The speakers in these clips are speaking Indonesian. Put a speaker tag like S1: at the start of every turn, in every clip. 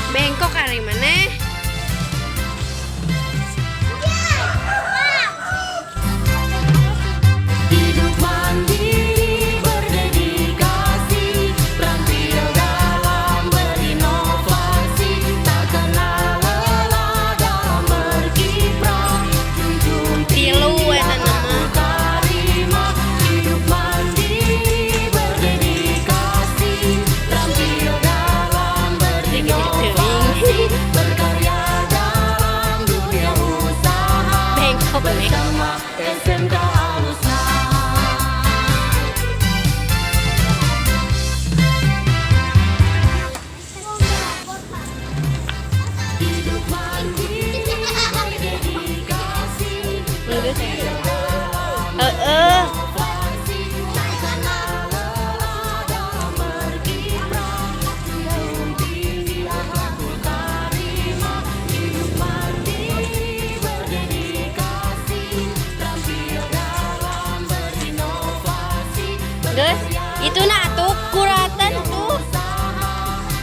S1: Bengkok hari mana?
S2: Hidup mandiri berdedikasi, terampil dalam berinovasi, tak kenal lelah dalam berkiprah, junjung tinggi akhlakul karimah. Hidup mandiri berdedikasi, terampil dalam berinovasi, berkarya dalam dunia usaha,
S1: Bengkok nih.
S2: bersama SMK Al-Husna. Hidup mandiri berdedikasi, inovasi, tak kenal lelah dalam berkiprah, junjung tinggi akhlakul karimah. Hidup mandiri berdedikasi, terampil dalam berinovasi,
S1: Guys, itu nak tuh kuratan tuh.
S2: berusaha,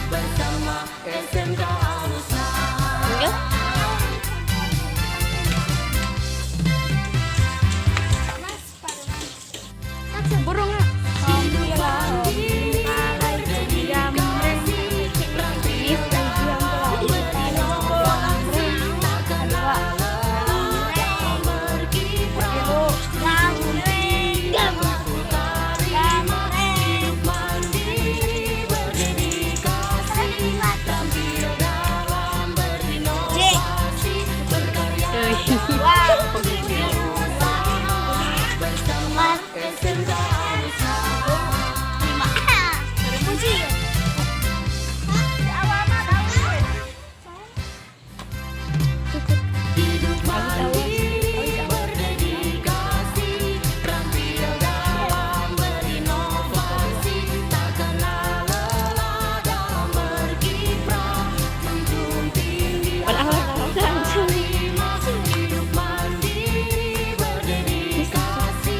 S2: bersama SMK Al-Husna.
S1: Enggak. Burung ah.
S2: Hidup mandiri berdedikasi, terampil dalam berinovasi, tak kenal lelah dalam berkiprah, junjung tinggi akhlakul karimah. Hidup mandiri berdedikasi,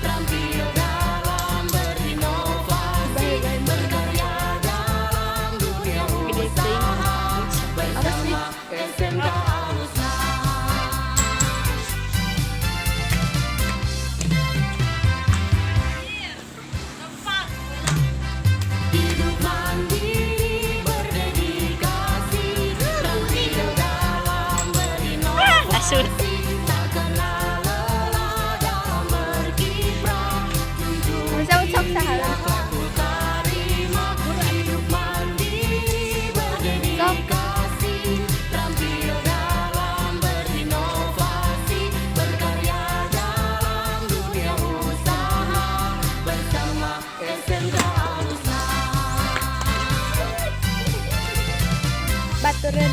S2: terampil dalam berinovasi, berkarya dalam dunia usaha, bersama SMK Al-Husna. Hidup mandiri berdedikasi, terampil dalam berinovasi, tak kenal lelah dalam berkiprah, junjung tinggi akhlakul karimah. Hidup mandiri berdedikasi, terampil dalam berinovasi, berkarya dalam dunia usaha, bersama SMK Al-Husna.
S1: Baturan.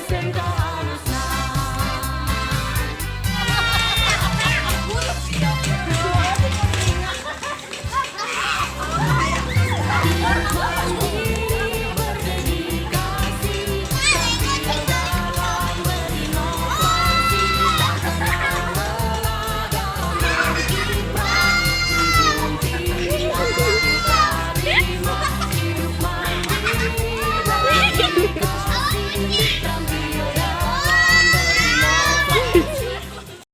S2: Engkau